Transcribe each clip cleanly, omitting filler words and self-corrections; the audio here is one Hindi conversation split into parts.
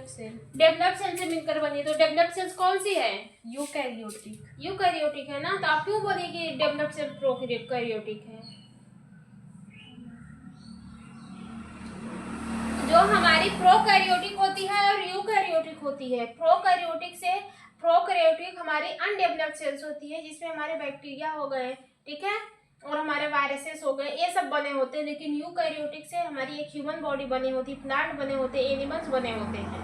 डेवलप्ड सेल से मिलकर बनी। तो डेवलप्ड सेल्स कौन सी है? यूकैरियोटिक है ना। तो आप क्यों बोले कि डेवलप्ड सेल प्रोकैरियोटिक है? जो हमारी प्रोकैरियोटिक होती है और यूकैरियोटिक होती है। प्रोकैरियोटिक हमारी अनडेवलप्ड सेल्स होती है, जिसमें हमारे बैक्टीरिया हो गए, ठीक है, और हमारे वायरसेस हो गए, ये सब बने होते हैं। लेकिन यूकैरियोटिक से हमारी एक ह्यूमन बॉडी बनी होती है, प्लांट बने होते हैं, एनिमल्स बने होते हैं,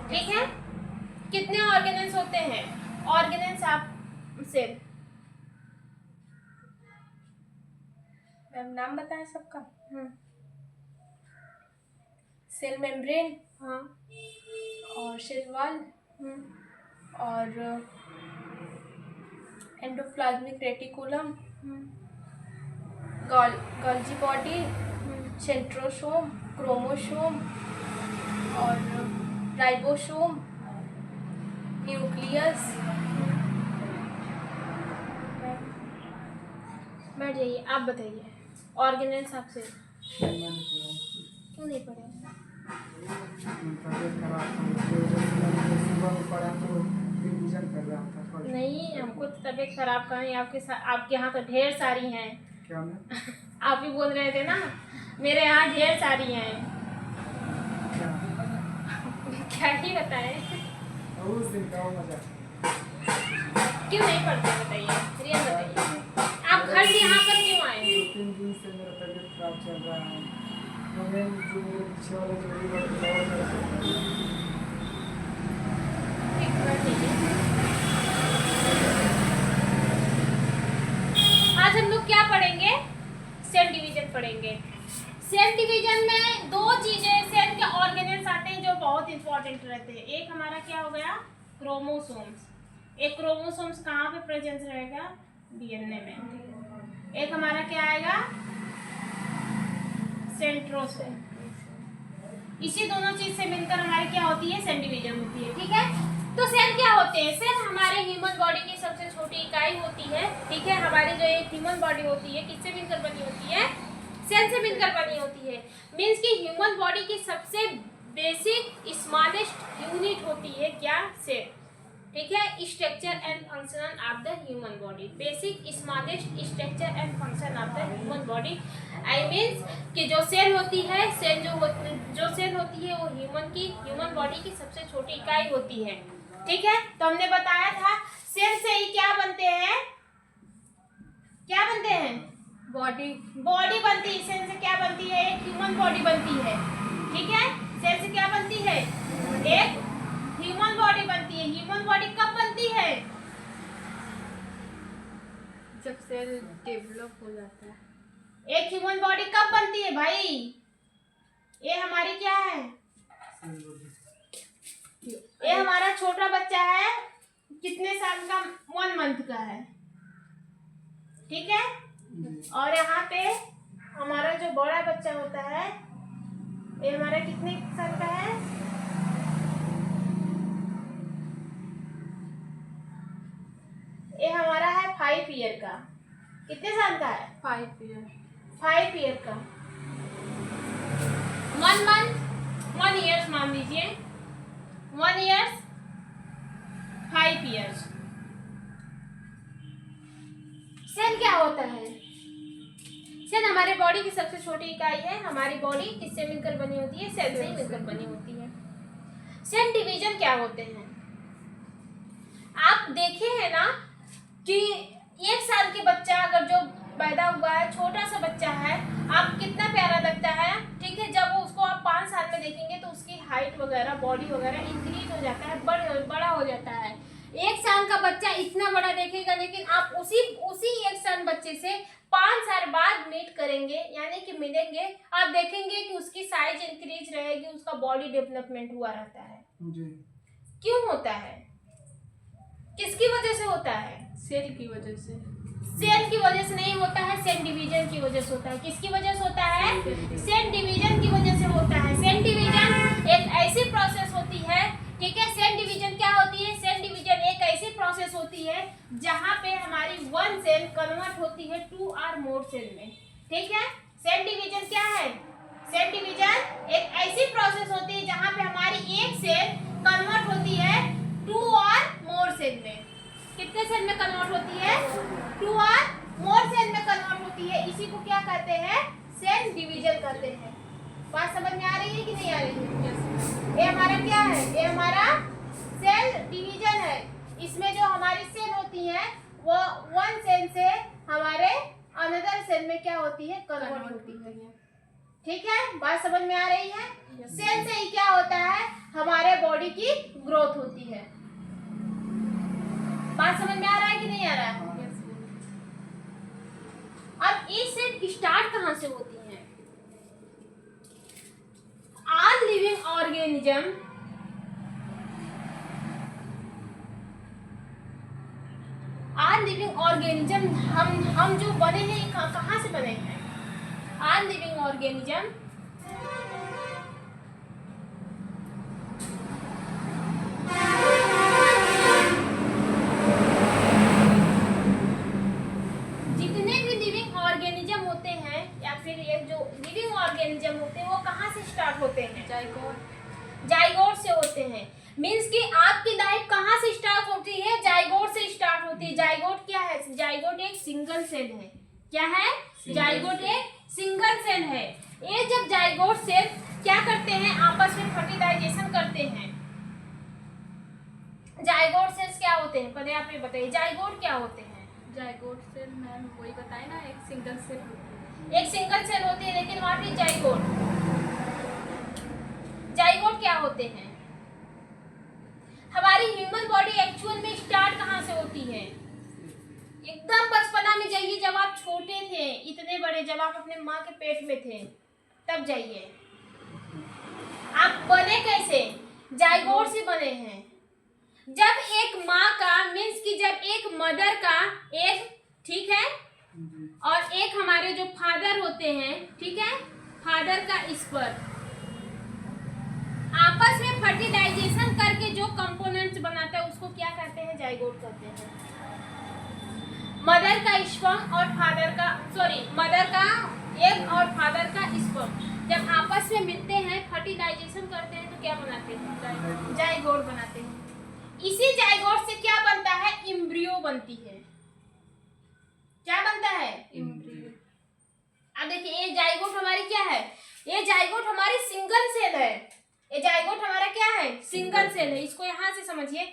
ठीक है। कितने ऑर्गेनेल्स होते हैं? ऑर्गेनेल्स आप से मैम नाम बताएं सबका। सेल मेम्ब्रेन, हाँ, और सेल वॉल, और endoplasmic reticulum, Golgi body, centrosome, chromosome, और राइबोसोम, न्यूक्लियस। बैठ जाइए, आप बताइए ऑर्गेनेल्स आपसे क्यों नहीं पढ़े? नहीं, हमको तो तबीयत खराब का नहीं, आपके यहाँ तो ढेर सारी हैं। क्या में? आप ही बोल रहे थे ना, मेरे यहाँ ढेर सारी हैं। क्या ही बताएं? उस दिन का मजा। क्यों नहीं पढ़ते बताइए, रियल बताइए। आप घर से यहाँ पर क्यों आए? 2-3 दिन से मेरा तबीयत खराब चल रहा है। तो मैं जो मेरे पीछे वाले जो भी आज हम लोग क्या पढ़ेंगे? सेल डिवीजन पढ़ेंगे। सेल डिवीजन में दो चीजें सेल के ऑर्गेनेल्स आते हैं जो बहुत इंपॉर्टेंट रहते हैं। एक हमारा क्या हो गया? क्रोमोसोम्स। एक क्रोमोसोम्स कहाँ पे प्रेजेंस रहेगा? डीएनए में। एक हमारा क्या आएगा? सेंट्रोसोम। इसी दोनों चीज से मिलकर हमारी क्या होती है? सेल डिवीजन होती है, ठीक है। तो सेल क्या होते हैं? सेल हमारे ह्यूमन बॉडी की सबसे छोटी इकाई होती है, ठीक है। हमारी जो एक ह्यूमन बॉडी होती है किससे मिलकर बनी होती है? सेल से मिलकर बनी होती है। मीन्स कि ह्यूमन बॉडी की सबसे बेसिक स्मॉलेस्ट यूनिट होती है क्या? सेल, ठीक है। Structure and function of the human body, basic smallest structure and function of the human body. I means कि जो सेल होती है, सेल जो सेल होती है वो ह्यूमन बॉडी की सबसे छोटी इकाई होती है, ठीक है। तो हमने बताया था सेल से ही क्या बनते हैं? क्या बनते हैं? बॉडी बनती है। सेल से क्या बनती है? एक ह्यूमन बॉडी बनती है, ठीक है। सेल से क्या बनती है? एक ह्यूमन बॉडी बनती है। ह्यूमन बॉडी कब बनती है? जब सेल डेवलप हो जाता है। एक ह्यूमन बॉडी कब बनती है भाई? ये हमारी क्या है? ये हमारा छोटा बच्चा है, कितने साल का? 1 मंथ का है, ठीक है। और यहाँ पे हमारा जो बड़ा बच्चा होता है, ये हमारा कितने साल का है? ये हमारा है 5 ईयर का। कितने साल का है? 5 ईयर। 5 ईयर का। 1 मंथ 1 ईयर्स मान लीजिए। 1 ईयर्स 5 ईयर्स। सेल क्या होता है? सेल हमारे बॉडी की सबसे छोटी इकाई है। हमारी बॉडी किससे मिलकर बनी होती है? सेल से ही मिलकर बनी होती है। सेल डिवीजन क्या होते हैं? आप देखे हैं ना कि 1 साल के बच्चा अगर जो पैदा हुआ है, छोटा सा बच्चा है, आप कितना प्यारा लगता है, ठीक है। जब उसको आप 5 साल में देखेंगे तो उसकी हाइट वगैरह, बॉडी वगैरह इंक्रीज हो जाता है, बड़ा हो जाता है। 1 साल का बच्चा इतना बड़ा देखेगा, लेकिन आप उसी 1 साल बच्चे से 5 साल बाद मीट करेंगे, यानी कि मिलेंगे, आप देखेंगे कि उसकी साइज इंक्रीज रहेगी, उसका बॉडी डेवलपमेंट हुआ रहता है जी। क्यों होता है? किसकी वजह से होता है? सेल की वजह से। सेल की वजह से नहीं होता है, सेल डिवीजन की वजह से होता है। किसकी वजह से होता है? सेल डिवीजन की वजह से होता है। सेल डिवीजन एक ऐसी प्रोसेस होती है, ठीक है। सेल डिवीजन क्या होती है? सेल डिवीजन एक ऐसी प्रोसेस होती है जहां पे हमारी 1 सेल कन्वर्ट होती है 2 और मोर सेल में, ठीक है। सेल डिवीजन क्या है? सेल डिवीजन एक ऐसी प्रोसेस होती है जहां पे हमारी एक सेल कन्वर्ट होती है, 2 और मोर सेल में कन्वर्ट होती है। इसी को क्या कहते हैं? सेल डिवीजन कहते हैं। बात समझ में आ रही है कि नहीं आ रही है? ये हमारा क्या है? ये हमारा सेल डिवीजन है। इसमें जो हमारी सेल होती है वो वन सेल से हमारे अनदर सेल में क्या होती है? कन्वर्ट होती है। ठीक है, बात समझ में आ रही है? सेल से ही क्या होता है? हमारे बॉडी की ग्रोथ होती है। बात समझ में आ रहा है कि नहीं आ रहा है? अब ये सेल स्टार्ट कहाँ से होती है? All living organism हम जो बने हैं ये कहाँ से बने हैं? All living organism जितने भी लिविंग ऑर्गेनिज्म होते हैं या फिर ये जो लिविंग ऑर्गेनिज्म होते हैं वो कहाँ से स्टार्ट होते हैं? जाइगोट से होते हैं। मींस कि आपकी लाइफ कहाँ से स्टार्ट होती है? जाइगोट से स्टार्ट होती है। जाइगोट क्या है? जाइगोट एक सिंगल सेल है। क्या है? जाइगोट एक सिंगल सेल है। ये जब जाइगोट सेल क्या करते हैं? आपस में फर्टिलाइजेशन करते हैं। जाइगोट सेल्स क्या होते हैं? पहले आप ये बताइए, जाइगोट क्या होते हैं? जाइगोट सेल मैम वही बताए ना, एक सिंगल सेल होती है। एक सिंगल सेल होती है, लेकिन व्हाट इज जाइगोट? जाइगोट क्या होते हैं? हमारी ह्यूमन बॉडी एक्चुअल में स्टार्ट कहाँ से होती है? एकदम बचपना में जाइए, जब आप छोटे थे, इतने बड़े, जब आप अपने माँ के पेट में थे, तब जाइए। आप बने कैसे? जाइगोट से बने हैं। जब एक माँ का मीन्स कि जब एक मदर का एक, ठीक है, और एक हमारे जो फादर होते हैं, ठीक है, फादर का स्पर्म आपस में फर्टिलाइजेशन करके जो कंपोनेंट्स बनाता है उसको क्या कहते हैं? जाइगोट कहते हैं। मदर का स्पर्म और फादर का, सॉरी, मदर का एग और फादर का स्पर्म जब आपस में मिलते हैं, फर्टिलाइजेशन करते हैं, तो क्या बनाते हैं? जाइगोट बनाते हैं। इसी जाइगोट से क्या बनता है? एम्ब्रियो बनती है। क्या बनता है? एम्ब्रियो। अब देखिए, ये जाइगोट हमारी क्या है? ये जाइगोट हमारी सिंगल सेल है। ये जाइगोट हमारा क्या है? सिंगल सेल है। इसको यहाँ से समझिए।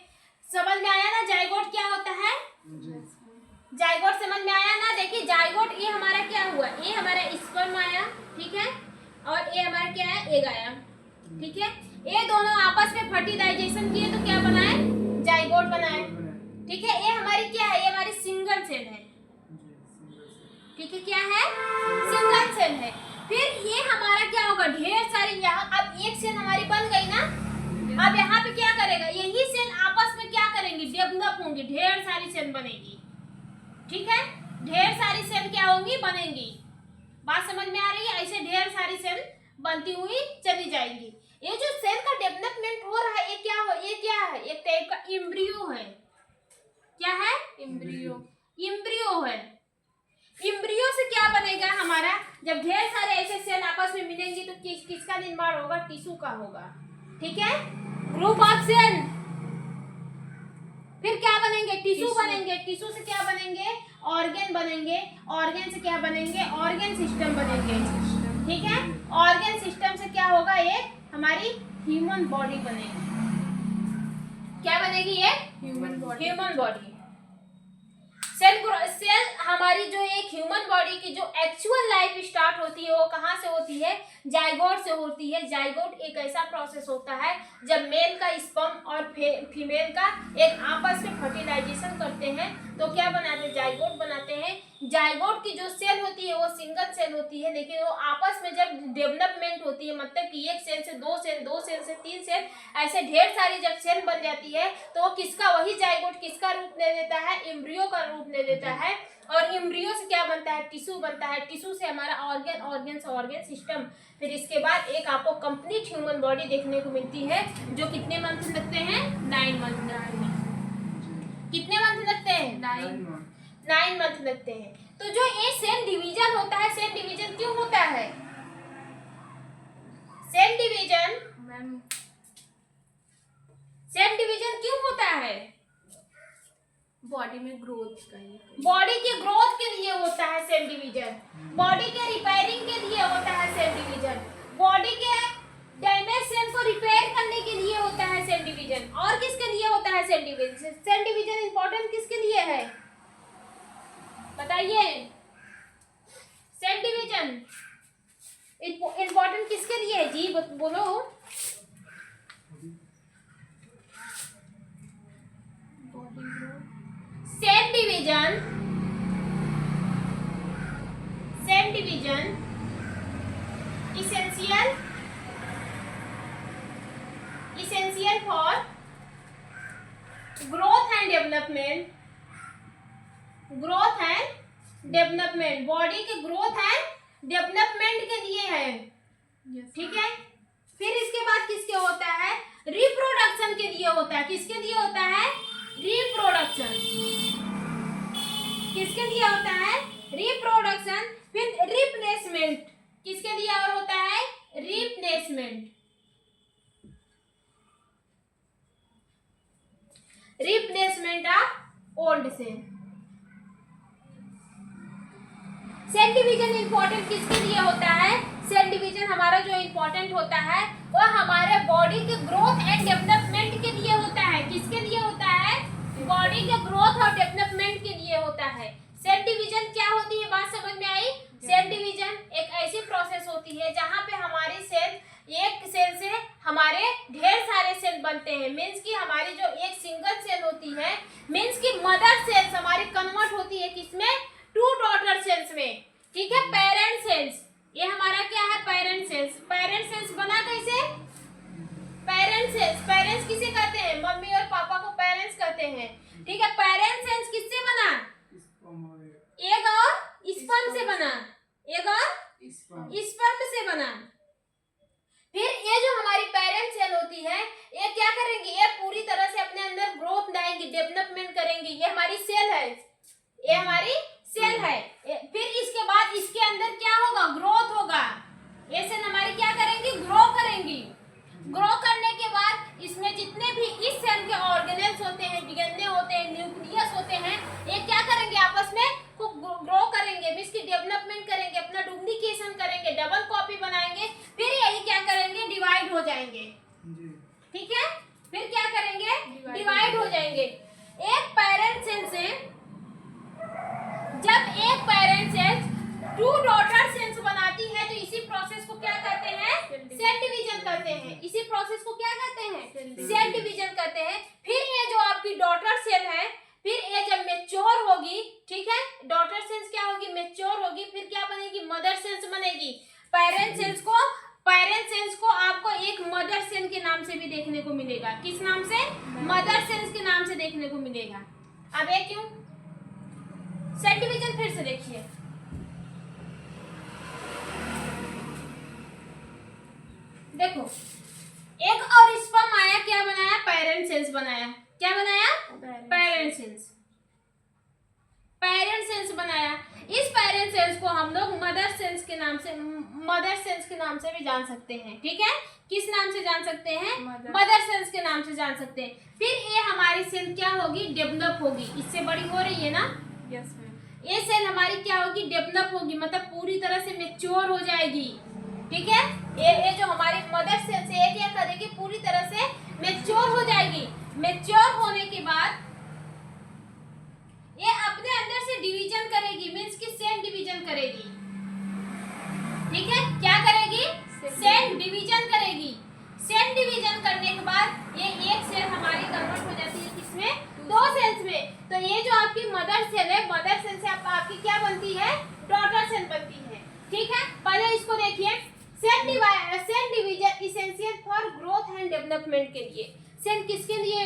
समझ में आया ना जाइगोट क्या होता है? जाइगोट समझ में आया ना? देखिए, जाइगोट ये हमारा क्या हुआ? ये हमारा स्पर्म आया, ठीक है, और ये हमारा क्या है? एग आया, ठीक है। ये दोनों आपस में फर्टिलाइजेशन किए तो क्या बनाए? जाइगोट बनाए, ठीक है। ये हमारी क्या है? ये हमारी सिंगल सेल है, ठीक है। क्या है? सिंगल सेल है। फिर ये हमारा क्या होगा? ढेर सारी, यहाँ अब एक सेल हमारी बन गई ना, अब यहाँ पे क्या करेगा? यही सेल आपस में क्या करेंगी? डेवलप होंगी, ढेर सारी सेल बनेगी, ठीक है। ढेर सारी सेल क्या होंगी? बनेंगी। बात समझ में आ रही है? ऐसे ढेर सारी सेल बनती हुई चली जाएंगी। ये जो सेल का डेवलपमेंट हो रहा है, ये क्या हो? ये क्या है? एक टाइप का एम्ब्रियो है। क्या है? एम्ब्रियो। एम्ब्रियो है। एम्ब्रियो से क्या बनेगा हमारा? जब ढेर सारे ऐसे सेल आपस में मिलेंगे तो किसका निर्माण होगा? टिश्यू का होगा, ठीक है। ग्रुप ऑफ सेल, फिर क्या बनेंगे? टिश्यू बनेंगे। टिश्यू से क्या बनेंगे? ऑर्गन बनेंगे। ऑर्गन से क्या बनेंगे? ऑर्गन सिस्टम बनेंगे, ठीक है। ऑर्गन सिस्टम से क्या होगा? ये हमारी ह्यूमन बॉडी बनेगी। क्या बनेगी? ये human body. Human body. Cell हमारी जो एक ह्यूमन बॉडी की जो एक्चुअल लाइफ स्टार्ट होती है वो कहाँ से होती है? जाइगोट से होती है। जाइगोट एक ऐसा प्रोसेस होता है जब मेल का स्पर्म और फीमेल का एक आपस में फर्टिलाइजेशन करते हैं तो क्या बनाते हैं? जाइगोट बनाते हैं। जाइगोट की जो सेल होती है वो सिंगल सेल होती है, लेकिन वो आपस में जब डेवलपमेंट होती है, मतलब कि एक सेल से दो सेल, दो सेल से तीन सेल, ऐसे ढेर सारी जब सेल बन जाती है तो वो किसका, वही जाइगोट किसका रूप ले लेता है? एम्ब्रियो का रूप ले लेता है। और एम्ब्रियो से क्या बनता है? टिश्यू बनता है। टिश्यू से हमारा ऑर्गन, ऑर्गन से ऑर्गन सिस्टम, फिर इसके बाद एक आपको कंप्लीट ह्यूमन बॉडी देखने को मिलती है जो कितने मंथ लगते हैं? 9 मंथ लगते हैं। कितने मंथ लगते हैं? 9 मंथ लगते हैं। तो जो ये सेल डिवीजन होता है, सेल डिवीजन क्यों होता है? Cell division, ma'am, cell division क्यों होता है? बॉडी में ग्रोथ का ही। बॉडी के ग्रोथ के लिए होता है सेल डिवीजन, बॉडी के रिपेयरिंग के लिए होता है सेल डिवीजन, बॉडी के डैमेज सेल को रिपेयर करने के लिए होता है सेल डिवीजन। और किसके लिए होता है cell division? Cell division important किसके लिए है बताइए? सेल डिवीजन इंपॉर्टेंट किसके लिए है जी? बोलो। Body growth. Cell division essential for growth and development, body के ग्रोथ एंड डेवलपमेंट के लिए है, ठीक है। फिर इसके बाद किसके होता है? रिप्रोडक्शन के लिए होता है। किसके लिए होता है? रिप्रोडक्शन। किसके लिए होता है? रिप्रोडक्शन। फिर रिप्लेसमेंट किसके लिए और होता है? Replacement. Replacement of old cell. Cell division important किसके लिए होता है? सेल डिवीजन हमारा जो इंपॉर्टेंट होता है वो हमारे बॉडी के ग्रोथ एंड डेवलपमेंट के लिए होता है। किसके लिए होता है? बॉडी के ग्रोथ और डेवलपमेंट के लिए होता है। सेल डिवीजन क्या होती है? बात समझ में आई? सेल डिवीजन एक ऐसी प्रोसेस होती है जहां पे हमारी सेल, एक सेल से हमारे ढेर सारे सेल बनते हैं। मीन्स की हमारी जो एक सिंगल सेल होती है, मीन्स की मदर सेल्स हमारी कन्वर्ट होती है किसमें? 2 डॉटर सेल्स में, ठीक है। पेरेंट सेल्स, ये हमारा क्या है? Parent sales. पेरेंट सेल्स बना कैसे? पेरेंट सेल्स, पेरेंट्स किसे कहते हैं? मम्मी और पापा को पेरेंट्स कहते हैं, ठीक है। पेरेंट सेल्स किससे बना? एग और स्पर्म से बना, एग और स्पर्म से बना। फिर ये जो हमारी पेरेंट सेल होती है, ये क्या करेंगी? ये पूरी तरह से अपने अंदर ग्रोथ लाएंगी, डेवलपमेंट करेंगी। ये हमारी सेल है, ये हमारी सेल है। फिर इसके बाद इसके अंदर क्या होगा? ग्रोथ होगा। ये सेल हमारी क्या करेंगी? ग्रो करेंगी। ग्रो करने के बाद इसमें जितने भी इस सेल के ऑर्गेनेल्स होते हैं, डीएनए होते हैं, न्यूक्लियस होते हैं, ये क्या करेंगे? आपस में ग्रो करेंगे, इसकी डेवलपमेंट करेंगे, अपना डुप्लीकेशन करेंगे, डबल कॉपी बनाएंगे। फिर यही क्या करेंगे? डिवाइड हो जाएंगे, ठीक है। फिर क्या करेंगे? डिवाइड हो जाएंगे। एक पेरेंट सेल से, जब एक पेरेंट सेल 2 डॉटर सेल्स बनाती है तो इसी प्रोसेस को क्या कहते हैं? सेल डिवीजन कहते हैं। इसी प्रोसेस को क्या कहते हैं? सेल डिवीजन कहते हैं। फिर ये जो आपकी डॉटर सेल है, फिर ये जब मैच्योर होगी, ठीक है, डॉटर सेल्स क्या होगी? मैच्योर होगी। फिर क्या बनेगी? मदर सेल्स बनेगी। पेरेंट सेल्स को आपको एक मदर सेल के नाम से भी देखने को मिलेगा। किस नाम से? मदर सेल्स के नाम से देखने को मिलेगा। अब ये क्यों? सेल डिवीजन फिर से देखिए। देखो, एक और स्पर्म आया, क्या बनाया? पेरेंट सेल्स बनाया। क्या बनाया? Parent sales. पेरेंट सेल्स बनाया। इस पेरेंट सेल्स को हम लोग मदर सेल्स के नाम से भी जान सकते हैं, ठीक है। किस नाम से जान सकते हैं? मदर सेल्स के नाम से जान सकते हैं। फिर ये हमारी सेल क्या होगी? डेवलप होगी। इससे बड़ी हो रही है ना? Yes ma'am. ये सेल हमारी क्या होगी? डेवलप होगी, मतलब पूरी तरह से मैच्योर हो जाएगी, ठीक है। ये जो हमारी मदर सेल से ये क्या करेगी? पूरी तरह से मैच्योर हो जाएगी। मैच्योर होने के बाद ये अपने अंदर से डिवीजन करेगी, मींस कि सेल डिवीजन करेगी, ठीक है। क्या करेगी? सेल डिवीजन करेगी। सेल डिवीजन करने के बाद ये एक सेल हमारी कन्वर्ट हो जाती है किसमें? 2 सेल्स में। तो ये जो आपकी मदर सेल है, मदर सेल से आपकी क्या बनती है? डॉटर सेल बनती है, ठीक है। पहले इसको देखिए। Cell division essential for growth and development के लिए। सेल किसके लिए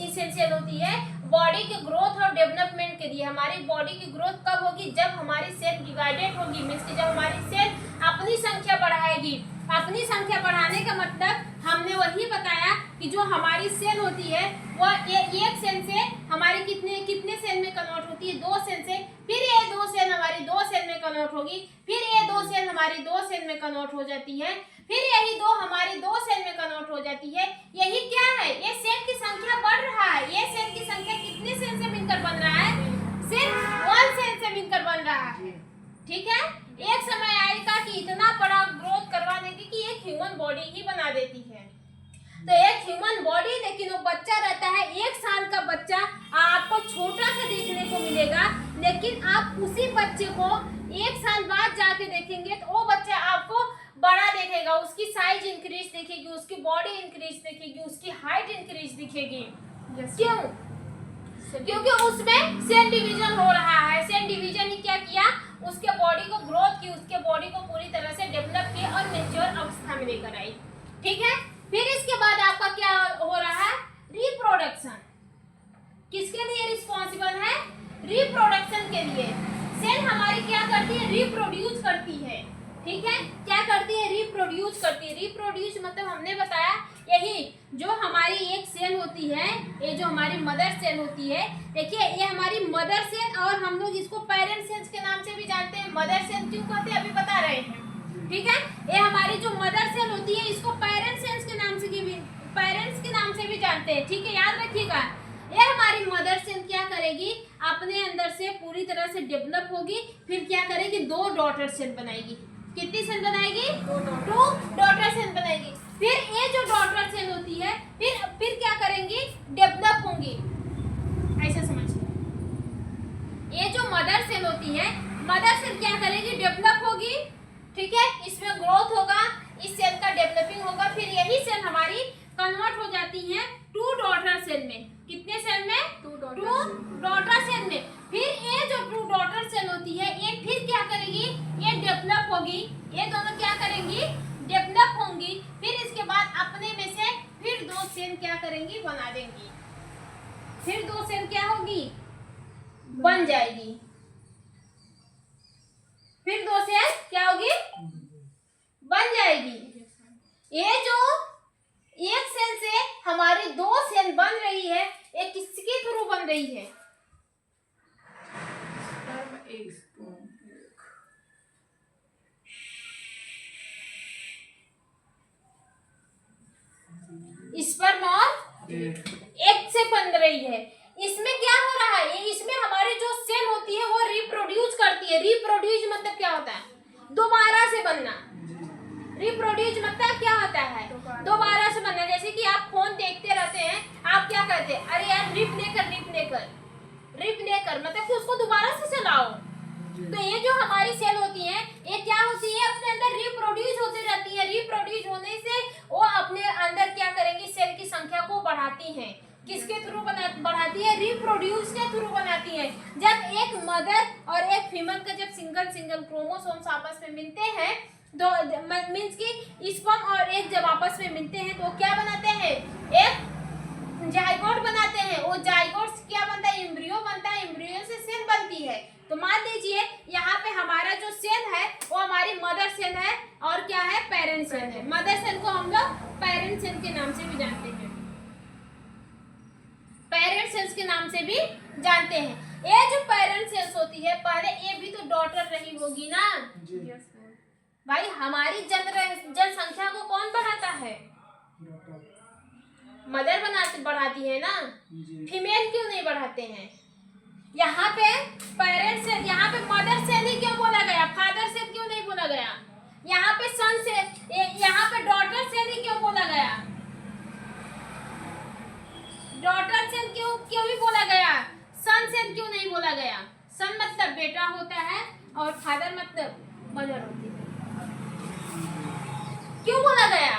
इसेंशियल होती है? बॉडी के ग्रोथ और डेवलपमेंट के लिए। हमारी बॉडी की ग्रोथ कब होगी? जब हमारी सेल डिवाइडेड होगी, मींस कि जब हमारी सेल अपनी संख्या बढ़ाएगी। अपनी संख्या बढ़ाने का मतलब हमने वही बताया कि जो हमारी सेल होती है वह एक सेल से हमारी कितने सेल में कन्वर्ट होती है? 2 सेल से। फिर ये 2 सेल हमारी 2 सेल में कन्वर्ट होगी। फिर ये 2 सेल हमारी 2 सेल में कन्वर्ट हो जाती है। फिर यही 2 हमारी 2 सेल में कन्वर्ट हो जाती है। यही क्या है? ये सेल की संख्या बढ़ रहा है। ये सेल की संख्या कितने सेल से मिलकर बन रहा है? ह्यूमन बॉडी, लेकिन वो बच्चा रहता है 1 साल का बच्चा। आपको छोटा सा देखने को मिलेगा, लेकिन आप उसी बच्चे को 1 साल बाद जाके देखेंगे तो वो बच्चा आपको बड़ा दिखेगा, उसकी साइज इंक्रीज दिखेगी, उसकी बॉडी इंक्रीज दिखेगी, उसकी हाइट इंक्रीज दिखेगी। क्यों? क्योंकि उसमें सेल डिवीजन हो रहा है। सेल डिवीजन ने क्या किया, उसके बॉडी को ग्रोथ की, उसके बॉडी को पूरी तरह से डेवलप की और मैच्योर अवस्था में लेकर आई। ठीक है, फिर इसके बाद आपका क्या हो रहा है, रिप्रोडक्शन। किसके लिए रिस्पॉन्सिबल है, रिप्रोडक्शन के लिए। सेल हमारी क्या करती है, रिप्रोड्यूस करती है। ठीक है, क्या करती है, रिप्रोड्यूस करती है। रिप्रोड्यूस मतलब हमने बताया यही, जो हमारी एक सेल होती है, ये जो हमारी मदर सेल होती है, देखिए ये हमारी मदर सेल, और हम लोग इसको पेरेंट सेल्स के नाम से भी जानते हैं। मदर सेल क्यों कहते हैं अभी बता रहे हैं। ठीक है, ये हमारी जो मदर सेल होती है इसको पेरेंट सेल्स के नाम से भी, पेरेंट्स के नाम से भी जानते हैं। ठीक है, याद रखिएगा। ये हमारी मदर सेल क्या करेगी, अपने अंदर से पूरी तरह से डेवलप होगी, फिर क्या करेगी, 2 डॉटर सेल बनाएगी। कितनी सेल बनाएगी, 2 डॉटर सेल बनाएगी। फिर ये जो डॉटर सेल होती है फिर क्या करेंगी, डेवलप होंगी। ऐसा समझिए, ये जो मदर सेल होती है, मदर सेल क्या करेगी, डेवलप होगी। ठीक है, इसमें ग्रोथ होगा, इस सेल का डेवलपिंग होगा, फिर यही सेल हमारी कन्वर्ट हो जाती है 2 डॉटर सेल में। कितने सेल में, 2 डॉटर सेल में। फिर ये जो 2 डॉटर सेल होती है, ये फिर क्या करेगी, ये डेवलप होगी, ये दोनों क्या करेंगी, डेवलप होंगी। फिर इसके बाद अपने में से फिर 2 सेल क्या करेंगी, बना देंगी। फिर 2 सेल क्या होगी, बन जाएगी। फिर 2 सेल क्या होगी, बन जाएगी। ये जो एक सेल से हमारी 2 सेल बन रही है, ये किसके थ्रू बन रही है, स्पर्म और एग से बन रही है। इसमें क्या हो रहा है, ये इसमें हमारी जो सेल होती है वो रिप्रोड्यूस करती है। रिप्रोड्यूस मतलब क्या होता है, दोबारा से बनना। रिप्रोड्यूस मतलब क्या होता है, दोबारा से बनना। जैसे कि आप फोन देखते रहते हैं, आप क्या कहते हैं, अरे यार रिप लेकर मतलब कि उसको दोबारा से चलाओ। तो ये जो हमारी सेल होती है, ये क्या होती है, अपने अंदर रिप्रोड्यूस होती रहती है। रिप्रोड्यूस होने से वो अपने अंदर क्या करेंगी, सेल की संख्या को बढ़ाती हैं। किसके थ्रू बढ़ाती है, रिप्रोड्यूस के थ्रू बनाती है। जब एक मदर और एक फीमेल का जब सिंगल क्रोमोसोम्स आपस में मिलते हैं, तो मींस की स्पर्म और एग जब आपस में मिलते हैं तो क्या बनाते हैं, एक जाइगोट बनाते हैं। वो जाइगोट क्या बनता है, एम्ब्रियो बनता है। एम्ब्रियो से सेल बनती है। तो मान लीजिए यहाँ पे हमारा जो सेल है वो हमारी मदर सेल है, और क्या है, पेरेंट सेल है। मदर सेल को हम लोग पेरेंट सेल के नाम से भी जानते हैं, पेरेंट सेल्स के नाम से भी जानते हैं। ये जो पेरेंट सेल्स होती है, पहले ये भी तो डॉटर रही होगी ना भाई। हमारी जनसंख्या को कौन बढ़ाता है, मदर बढ़ाती है ना, फीमेल क्यों नहीं बढ़ाते हैं। यहाँ पे पेरेंट सेल, यहाँ पे मदर सेल ही क्यों बोला गया, फादर सेल क्यों नहीं बोला गया। यहाँ पे सन सेल, यहाँ पे डॉटर सेल ही क्यों बोला गया, डॉटर सेल क्यों भी बोला गया, सन सेल क्यों नहीं बोला गया। सन मतलब बेटा होता है और फादर मतलब मदर होती है। क्यों बोला गया,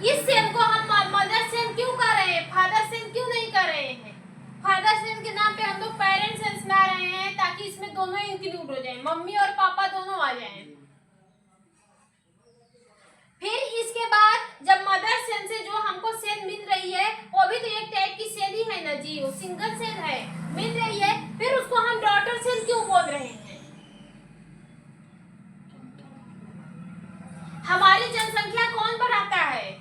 इस सेल को हम मदर सेल क्यों कह रहे हैं, फादर सेल क्यों नहीं कर रहे हैं। फादर सेल के नाम पे हम लोग पेरेंट सेल्स ला रहे हैं, ताकि इसमें दोनों इंक्लूड हो जाए, मम्मी और पापा दोनों आ जाएं। फिर इसके बाद जब मदर सेल से जो हमको सेल मिल रही है, वो भी तो एक टाइप की सेल ही है ना जी, वो सिंगल सेल है, मिल रही है, फिर उसको हम डॉटर सेल क्यों बोल रहे हैं। हमारी जनसंख्या कौन बढ़ाता है,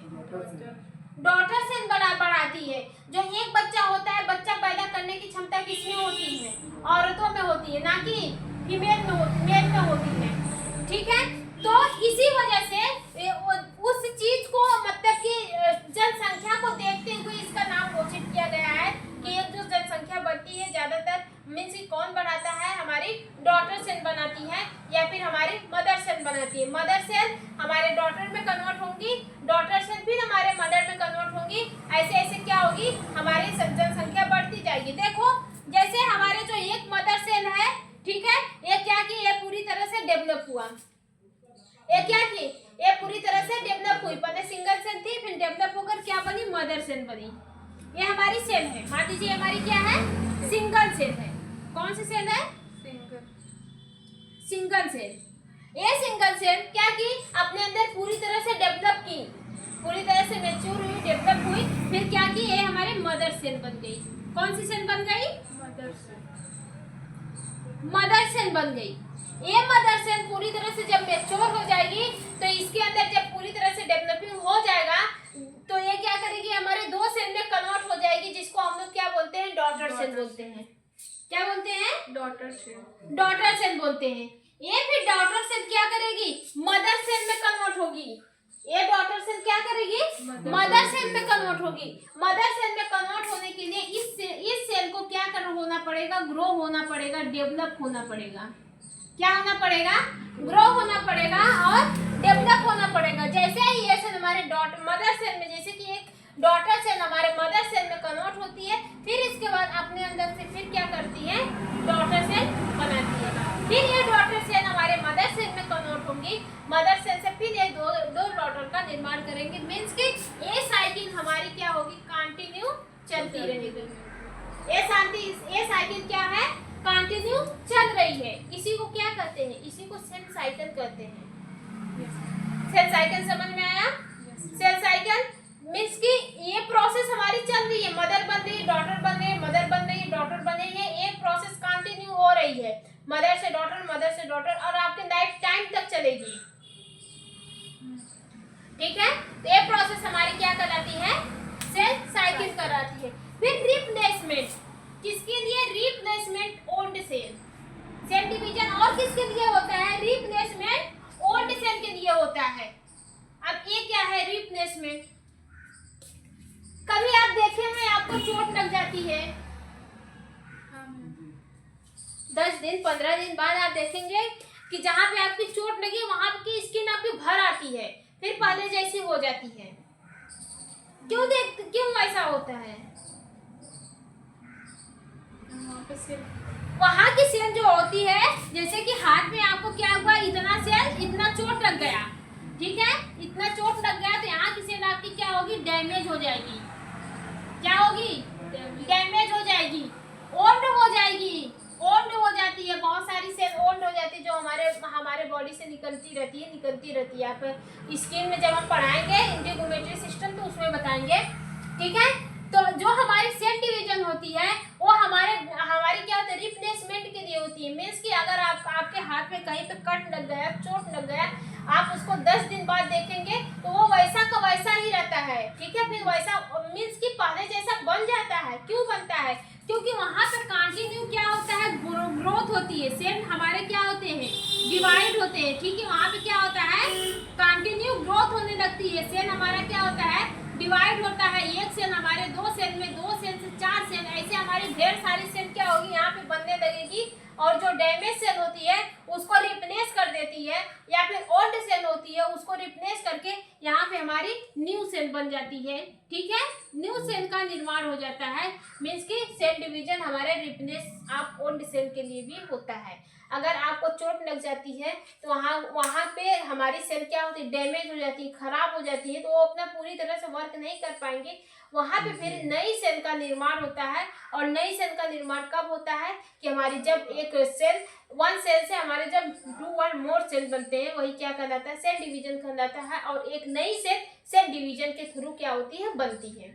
डॉटर सेल बढ़ाती है। जो एक बच्चा होता है, बच्चा पैदा करने की क्षमता किसमें होती है, औरतों में होती है, ना कि फीमेल में होती है। ठीक है, तो इसी वजह से उस चीज को मतलब कि जनसंख्या को देखते हुए इसका नाम घोषित किया गया है कि ये जो जनसंख्या बढ़ती है ज्यादातर मीन्स कौन बढ़ाता है, हमारी डॉटर सेल बनाती है या फिर हमारी मदर सेल बनाती है। मदर सेल हमारे डॉटर में कन्वर्ट होंगी, डॉटर सेल फिर हमारे डेवलप हुआ। ये क्या थी, ये पूरी तरह से डेवलप हुई। पहले सिंगल सेल थी, फिर डेवलप होकर क्या बनी, मदर सेल बनी। ये हमारी सेल है, मान लीजिए हमारी क्या है, सिंगल सेल है। कौन सी सेल है, सिंगल सेल। ये सिंगल सेल क्या की, अपने अंदर पूरी तरह से डेवलप की, पूरी तरह से मैच्योर हुई, डेवलप हुई, फिर क्या की, ये हमारे मदर सेल बन गई। कौन सी सेल बन गई, मदर सेल बन गई। ये मदर सेल पूरी तरह से जब मैच्योर हो जाएगी, तो इसके अंदर जब पूरी तरह से डेवलपिंग हो जाएगा, तो ये क्या करेगी, हमारे 2 सेल में कन्वर्ट हो जाएगी, जिसको हम लोग क्या बोलते हैं, डॉटर सेल बोलते हैं। क्या बोलते हैं, डॉटर सेल। डॉटर सेल बोलते हैं। ये फिर डॉटर सेल क्या करेगी, मदर सेल में कन्वर्ट होगी। ये डॉटर सेल क्या करेगी, मदर सेल में कन्वर्ट होगी। मदर सेल में कन्वर्ट होने के लिए इस सेल को क्या होना पड़ेगा, ग्रो होना पड़ेगा, डेवलप होना पड़ेगा। क्या होना पड़ेगा, ग्रो होना पड़ेगा और डेवलप होना पड़ेगा। जैसे ही ये सेल हमारे मदर सेल में, जैसे कि एक डॉटर सेल हमारे मदर सेल में कन्वर्ट होती है, फिर इसके बाद अपने अंदर से फिर क्या करती है, डॉटर सेल बनाती है। फिर ये डॉटर सेल हमारे मदर सेल में कन्वर्ट होंगी, मदर सेल से फिर ये दो डॉटर का निर्माण करेंगे। मीन्स कि ये साइकिल हमारी क्या होगी, कंटिन्यू चलती रहेगी। ये साइकिल क्या है, कंटिन्यू चल रही है। इसी को क्या कहते हैं, इसी को सेल साइकिल कहते हैं। सेल साइकिल समझ में आया, सेल साइकिल मीन्स कि ये प्रोसेस हमारी चल रही है, मदर बन रही है, डॉटर बन रही है, मदर बन रही है, डॉटर बन रही है। ये प्रोसेस कंटिन्यू हो रही है, मदर से डॉटर, मदर से डॉटर, और आपके लाइफ टाइम तक चलेगी। ठीक है, तो ये प्रोसेस हमारी क्या कहलाती है, सेल साइकिल कहलाती है। फिर रिप्लेसमेंट, किसके लिए, replacement old cell. Cell division और किसके लिए होता है, रिप्लेसमेंट ओल्ड सेल के लिए होता है। अब ये क्या है, रिप्लेसमेंट। कभी आप देखे हैं आपको चोट लग जाती है, 10 दिन 15 दिन बाद आप देखेंगे कि जहाँ पे आपकी चोट लगी वहां की स्किन आपकी भर आती है, फिर पहले जैसी हो जाती है। क्यों ऐसा होता है, वहां की सेल जो होती है, जैसे कि हाथ में आपको क्या हुआ, इतना सेल, इतना चोट लग गया, ठीक है, इतना चोट लग गया, तो यहाँ की सेल आपकी क्या होगी, डैमेज हो जाएगी। क्या होगी, डैमेज हो जाएगी, ओल्ड हो जाएगी, ओल्ड हो जाती है। बहुत सारी सेल ओल्ड हो जाती है, जो हमारे बॉडी से निकलती रहती है। आप स्किन में जब हम पढ़ाएंगे इंटीग्रोमेट्री सिस्टम, तो उसमें बताएंगे। ठीक है, तो जो हमारी सेल डिवीजन होती है, वो हमारी क्या होती है, रिप्लेसमेंट के लिए होती है। मीन्स कि अगर आपके हाथ में कहीं पे कट लग गया, चोट लग गया, आप उसको 10 दिन बाद देखेंगे तो वो वैसा का वैसा ही रहता है। ठीक है, फिर वैसा मीन्स कि पहले जैसा बन जाता है। क्यों बनता है, क्योंकि वहां पर कंटिन्यू क्या होता है, ग्रोथ होती है। सेल हमारे क्या होते हैं, डिवाइड होते हैं। ठीक है, वहां पे क्या होता है, कंटिन्यू ग्रोथ होने लगती है। सेल हमारा क्या होता है, डिवाइड होता है। एक सेल हमारे 2 सेल में, 2 सेल से 4 सेल, ऐसे हमारी ढेर सारी सेल क्या होगी, यहाँ पे बनने लगेगी, और जो डैमेज सेल होती है उसको रिप्लेस कर देती है, या फिर ओल्ड सेल होती है उसको रिप्लेस करके यहाँ पे हमारी न्यू सेल बन जाती है। ठीक है, न्यू सेल का निर्माण हो जाता है। मीन्स कि सेल डिवीजन हमारे रिप्लेस ऑफ ओल्ड सेल के लिए भी होता है। अगर आपको चोट लग जाती है तो वहाँ पे हमारी सेल क्या होती है, डैमेज हो जाती है, खराब हो जाती है, तो वो अपना पूरी तरह से वर्क नहीं कर पाएंगे। वहाँ पे फिर नई सेल का निर्माण होता है। और नई सेल का निर्माण कब होता है कि हमारी जब एक सेल, 1 सेल से हमारे जब 2 और मोर सेल बनते हैं, वही क्या कहलाता है, सेल डिवीजन कहलाता है। और एक नई सेल डिवीजन के थ्रू क्या होती है, बनती है।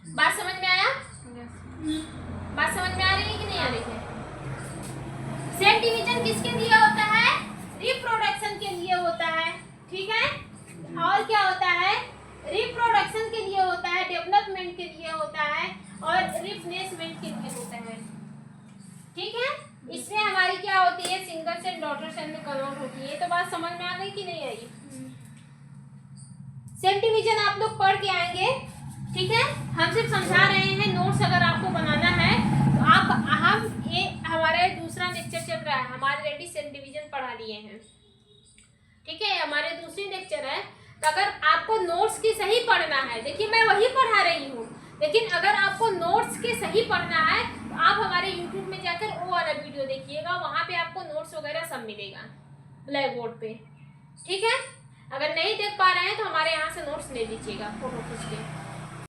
बात समझ में आया? बात समझ में आ रही है कि नहीं आ रही है? सेल डिवीजन किसके लिए होता है, रिप्रोडक्शन के लिए होता है। ठीक है, और क्या होता है, रिप्रोडक्शन के लिए होता है, डेवलपमेंट के लिए होता है, और रिप्लेसमेंट के लिए होता है। ठीक है, इसमें हमारी क्या होती है, सिंगल सेल डॉटर सेल में कन्वर्ट होती है। तो बात समझ में आ गई कि नहीं आई? सेल डिवीजन आप लोग पढ़ के आएंगे। ठीक है, हम सिर्फ समझा रहे हैं। नोट्स अगर आपको बनाना है तो ये हमारा दूसरा लेक्चर चल रहा है, हमारे ऑलरेडी सेल डिवीजन पढ़ा लिए हैं। ठीक है, हमारे दूसरी लेक्चर है। तो अगर आपको नोट्स की सही पढ़ना है, देखिए मैं वही पढ़ा रही हूँ, लेकिन अगर आपको नोट्स के सही पढ़ना है तो आप हमारे YouTube में जाकर वो वाला वीडियो देखिएगा, वहाँ पे आपको नोट्स वगैरह सब मिलेगा ब्लैक बोर्ड पे। ठीक है, अगर नहीं देख पा रहे हैं तो हमारे यहाँ से नोट्स ले लीजिएगा फोटो खींच के।